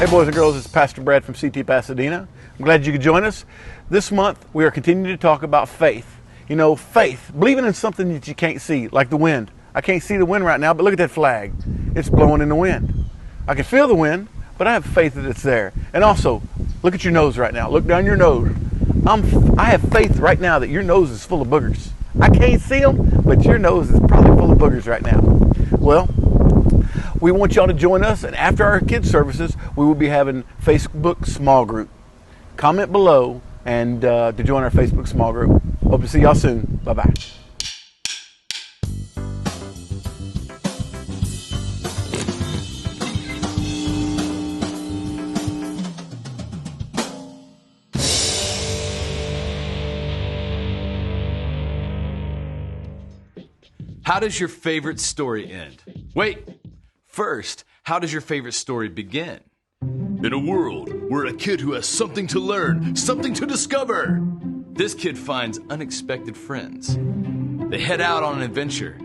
Hey boys and girls, it's Pastor Brad from CT Pasadena. I'm glad you could join us. This month we are continuing to talk about faith. You know, faith, believing in something that you can't see, like the wind. I can't see the wind right now, but look at that flag. It's blowing in the wind. I can feel the wind, but I have faith that it's there. And also, look at your nose right now. Look down your nose. I have faith right now that your nose is full of boogers. I can't see them, but your nose is probably full of boogers right now. Well, we want y'all to join us, and after our kids services, we will be having Facebook small group. Comment below and to join our Facebook small group. Hope to see y'all soon. Bye-bye. How does your favorite story end? Wait, first, how does your favorite story begin? In a world where a kid who has something to learn, something to discover, this kid finds unexpected friends. They head out on an adventure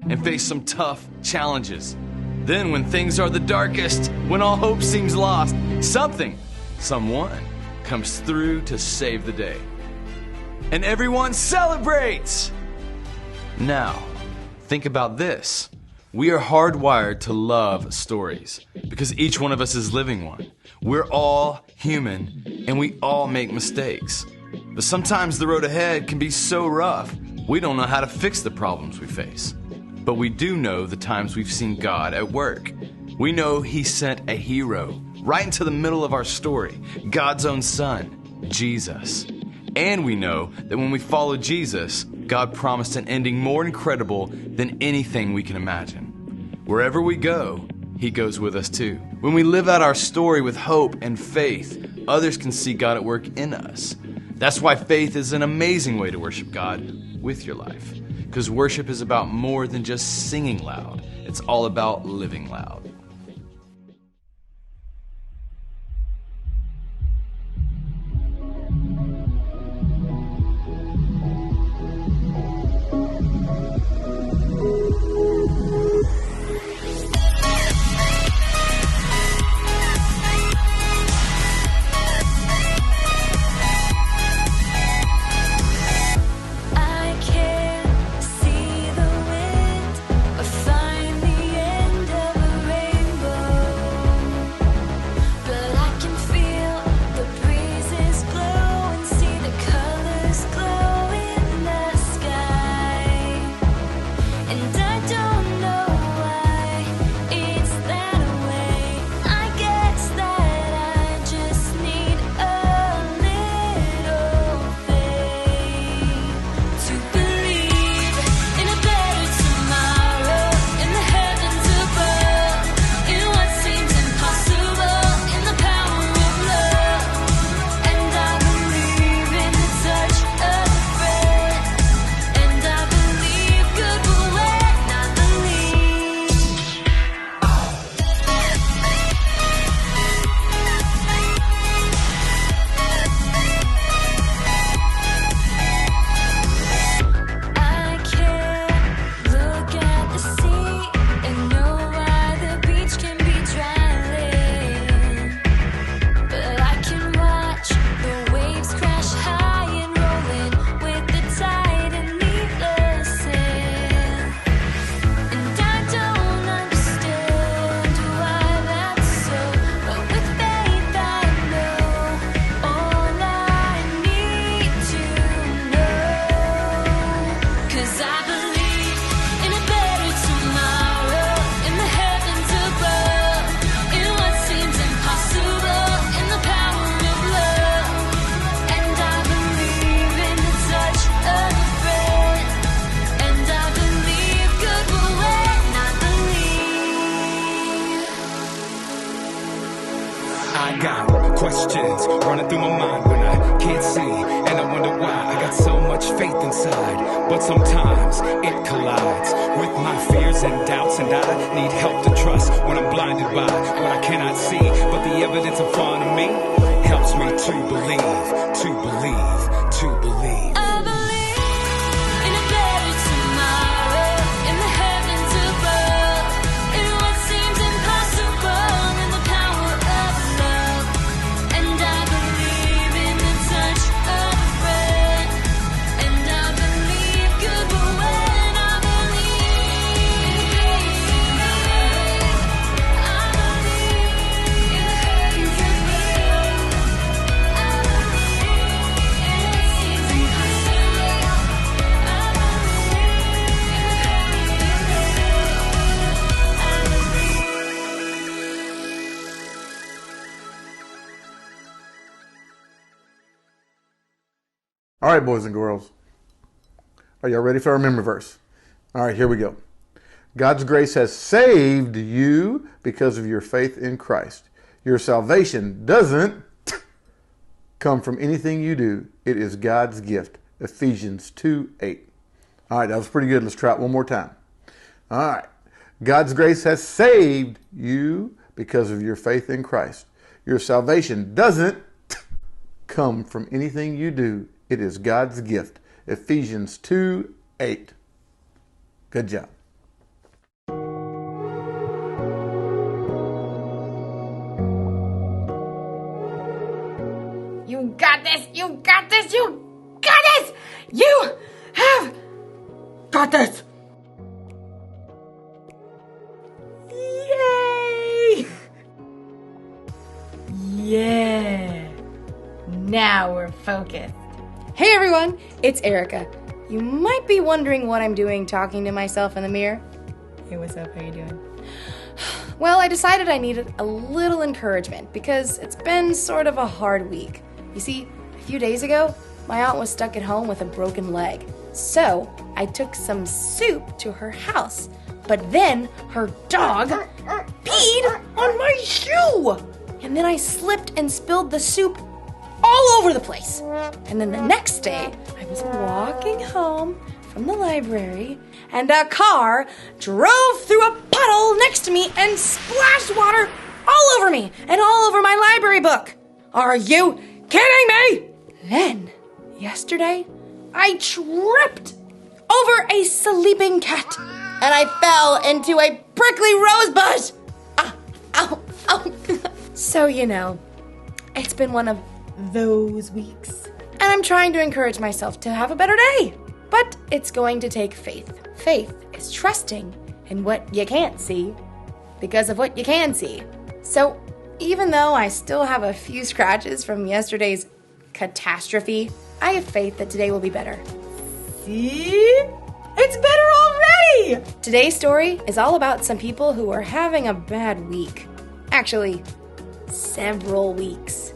and face some tough challenges. Then when things are the darkest, when all hope seems lost, someone comes through to save the day. And everyone celebrates! Now, think about this. We are hardwired to love stories because each one of us is living one. We're all human and we all make mistakes. But sometimes the road ahead can be so rough, we don't know how to fix the problems we face. But we do know the times we've seen God at work. We know He sent a hero right into the middle of our story, God's own Son, Jesus. And we know that when we follow Jesus, God promised an ending more incredible than anything we can imagine. Wherever we go, He goes with us too. When we live out our story with hope and faith, others can see God at work in us. That's why faith is an amazing way to worship God with your life. Because worship is about more than just singing loud. It's all about living loud. I got questions running through my mind when I can't see, and I wonder why I got so much faith inside. But sometimes it collides with my fears and doubts, and I need help to trust when I'm blinded by what I cannot see. But the evidence in front of me helps me to believe, to believe, to believe. All right, boys and girls. Are y'all ready for our memory verse? All right, here we go. God's grace has saved you because of your faith in Christ. Your salvation doesn't come from anything you do. It is God's gift. Ephesians 2:8. All right, that was pretty good. Let's try it one more time. All right. God's grace has saved you because of your faith in Christ. Your salvation doesn't come from anything you do. It is God's gift. Ephesians 2:8. Good job. You got this! You got this! You got this! You have got this! Yay! Yeah! Now we're focused. Hey everyone, it's Erica. You might be wondering what I'm doing talking to myself in the mirror. Hey, what's up? How you doing? Well, I decided I needed a little encouragement because it's been sort of a hard week. You see, a few days ago, my aunt was stuck at home with a broken leg. So, I took some soup to her house. But then, her dog peed on my shoe! And then I slipped and spilled the soup all over the place. And then the next day, I was walking home from the library, and a car drove through a puddle next to me and splashed water all over me and all over my library book. Are you kidding me? Then, yesterday, I tripped over a sleeping cat, and I fell into a prickly rose bush. Ow, ow. So, it's been one of those weeks. And I'm trying to encourage myself to have a better day. But it's going to take faith. Faith is trusting in what you can't see because of what you can see. So even though I still have a few scratches from yesterday's catastrophe, I have faith that today will be better. See? It's better already! Today's story is all about some people who are having a bad week. Actually, several weeks.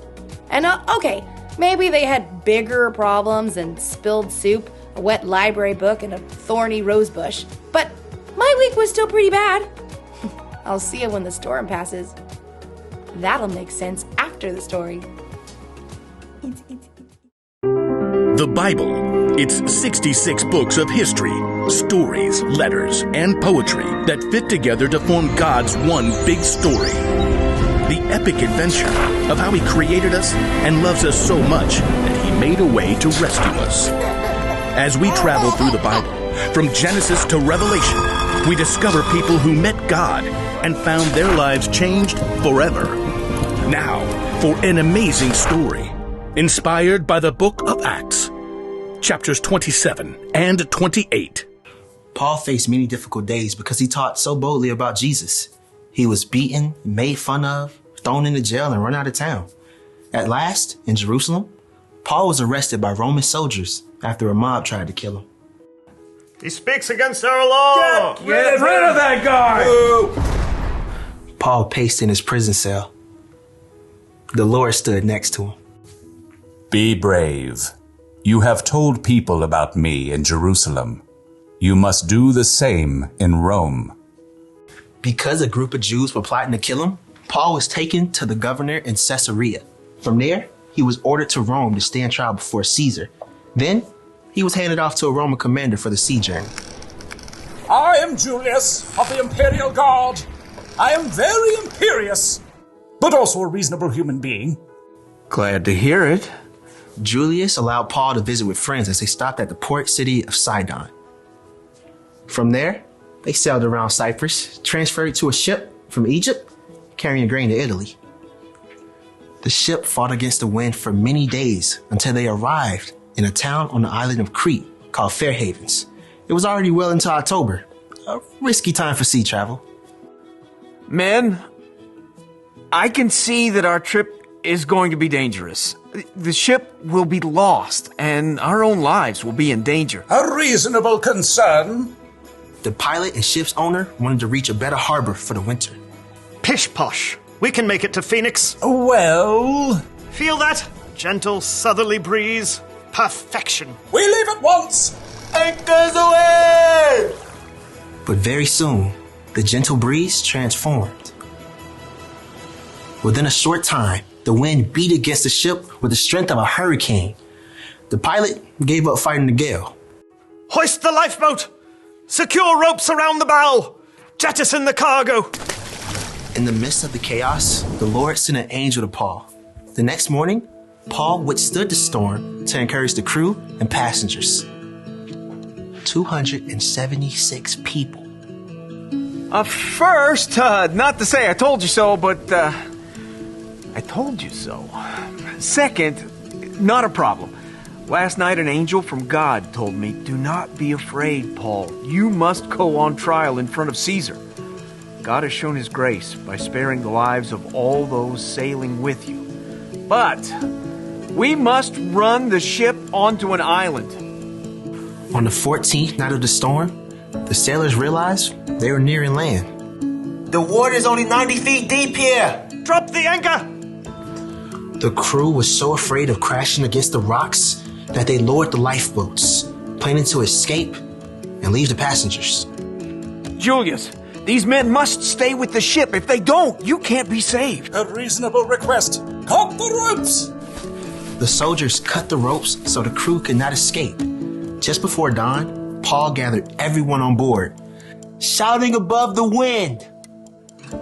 And okay, maybe they had bigger problems than spilled soup, a wet library book, and a thorny rose bush. But my week was still pretty bad. I'll see you when the storm passes. That'll make sense after the story. The Bible. It's 66 books of history, stories, letters, and poetry that fit together to form God's one big story. The epic adventure of how He created us and loves us so much that He made a way to rescue us. As we travel through the Bible, from Genesis to Revelation, we discover people who met God and found their lives changed forever. Now, for an amazing story, inspired by the book of Acts, chapters 27 and 28. Paul faced many difficult days because he taught so boldly about Jesus. He was beaten, made fun of, thrown into jail, and run out of town. At last, in Jerusalem, Paul was arrested by Roman soldiers after a mob tried to kill him. He speaks against our law! Get rid of that guy! Paul paced in his prison cell. The Lord stood next to him. Be brave. You have told people about me in Jerusalem. You must do the same in Rome. Because a group of Jews were plotting to kill him, Paul was taken to the governor in Caesarea. From there, he was ordered to Rome to stand trial before Caesar. Then, he was handed off to a Roman commander for the sea journey. I am Julius of the Imperial Guard. I am very imperious, but also a reasonable human being. Glad to hear it. Julius allowed Paul to visit with friends as they stopped at the port city of Sidon. From there, they sailed around Cyprus, transferred to a ship from Egypt, carrying grain to Italy. The ship fought against the wind for many days until they arrived in a town on the island of Crete called Fair Havens. It was already well into October, a risky time for sea travel. Men, I can see that our trip is going to be dangerous. The ship will be lost, and our own lives will be in danger. A reasonable concern. The pilot and ship's owner wanted to reach a better harbor for the winter. Pish posh. We can make it to Phoenix. Well... Feel that? Gentle southerly breeze. Perfection. We leave at once! Anchors away! But very soon, the gentle breeze transformed. Within a short time, the wind beat against the ship with the strength of a hurricane. The pilot gave up fighting the gale. Hoist the lifeboat! Secure ropes around the bow! Jettison the cargo! In the midst of the chaos, the Lord sent an angel to Paul. The next morning, Paul withstood the storm to encourage the crew and passengers. 276 people. First, not to say I told you so, but I told you so. Second, not a problem. Last night an angel from God told me, do not be afraid, Paul. You must go on trial in front of Caesar. God has shown his grace by sparing the lives of all those sailing with you. But we must run the ship onto an island. On the 14th night of the storm, the sailors realized they were nearing land. The water's only 90 feet deep here! Drop the anchor! The crew was so afraid of crashing against the rocks that they lowered the lifeboats, planning to escape and leave the passengers. Julius, these men must stay with the ship. If they don't, you can't be saved. A reasonable request. Cut the ropes! The soldiers cut the ropes so the crew could not escape. Just before dawn, Paul gathered everyone on board, shouting above the wind.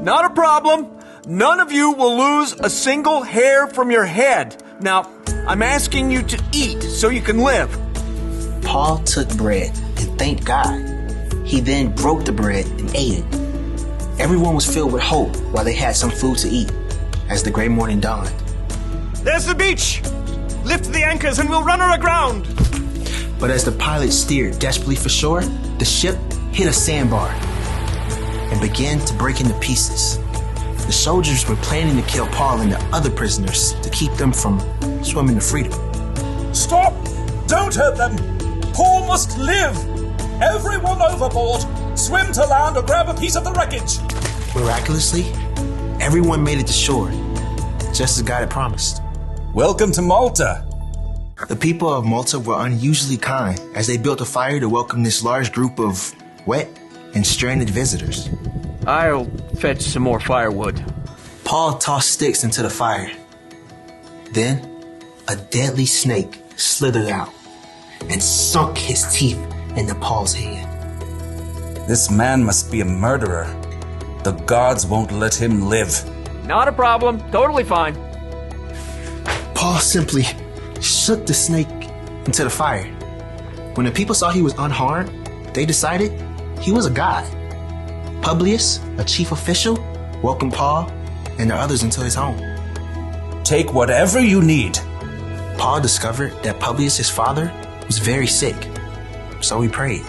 Not a problem. None of you will lose a single hair from your head. Now, I'm asking you to eat so you can live. Paul took bread and thanked God. He then broke the bread and ate it. Everyone was filled with hope while they had some food to eat as the gray morning dawned. There's the beach! Lift the anchors and we'll run her aground! But as the pilot steered desperately for shore, the ship hit a sandbar and began to break into pieces. The soldiers were planning to kill Paul and the other prisoners to keep them from swimming to freedom. Stop! Don't hurt them! Paul must live! Everyone overboard! Swim to land or grab a piece of the wreckage! Miraculously, everyone made it to shore, just as God had promised. Welcome to Malta. The people of Malta were unusually kind as they built a fire to welcome this large group of wet and stranded visitors. I'll fetch some more firewood. Paul tossed sticks into the fire. Then, a deadly snake slithered out and sunk his teeth into Paul's hand. This man must be a murderer. The gods won't let him live. Not a problem. Totally fine. Paul simply shook the snake into the fire. When the people saw he was unharmed, they decided he was a god. Publius, a chief official, welcomed Paul and the others into his home. Take whatever you need. Paul discovered that Publius, his father, was very sick, so he prayed.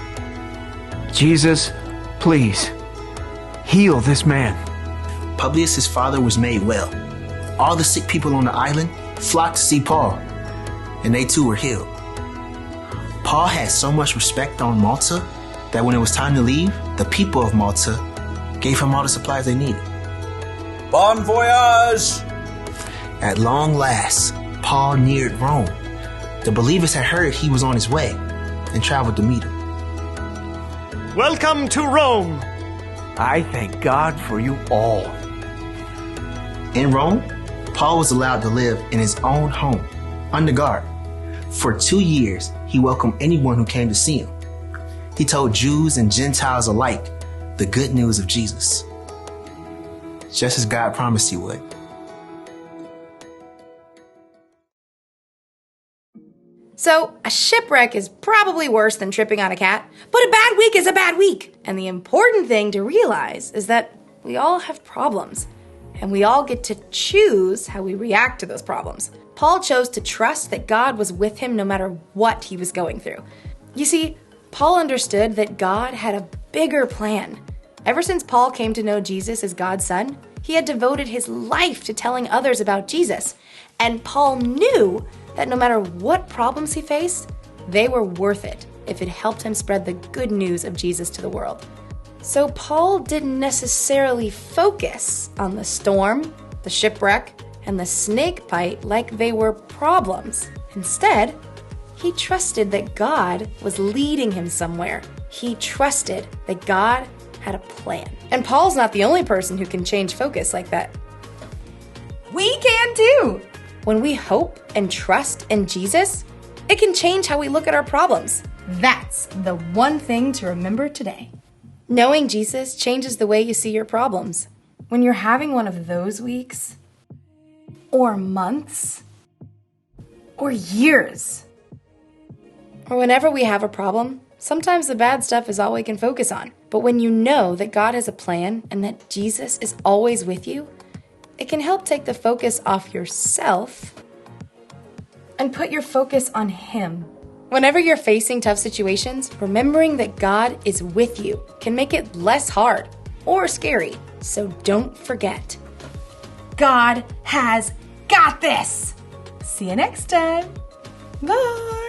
Jesus, please, heal this man. Publius, his father, was made well. All the sick people on the island flocked to see Paul, and they too were healed. Paul had so much respect on Malta that when it was time to leave, the people of Malta gave him all the supplies they needed. Bon voyage! At long last, Paul neared Rome. The believers had heard he was on his way and traveled to meet him. Welcome to Rome! I thank God for you all. In Rome, Paul was allowed to live in his own home, under guard. For 2 years, he welcomed anyone who came to see him. He told Jews and Gentiles alike the good news of Jesus, just as God promised he would. So, a shipwreck is probably worse than tripping on a cat, but a bad week is a bad week. And the important thing to realize is that we all have problems, and we all get to choose how we react to those problems. Paul chose to trust that God was with him no matter what he was going through. You see, Paul understood that God had a bigger plan. Ever since Paul came to know Jesus as God's son, he had devoted his life to telling others about Jesus. And Paul knew that no matter what problems he faced, they were worth it if it helped him spread the good news of Jesus to the world. So Paul didn't necessarily focus on the storm, the shipwreck, and the snake bite like they were problems. Instead, He trusted that God was leading him somewhere. He trusted that God had a plan. And Paul's not the only person who can change focus like that. We can too! When we hope and trust in Jesus, it can change how we look at our problems. That's the one thing to remember today. Knowing Jesus changes the way you see your problems. When you're having one of those weeks, or months, or years, or whenever we have a problem, sometimes the bad stuff is all we can focus on. But when you know that God has a plan and that Jesus is always with you, it can help take the focus off yourself and put your focus on Him. Whenever you're facing tough situations, remembering that God is with you can make it less hard or scary. So don't forget, God has got this. See you next time. Bye.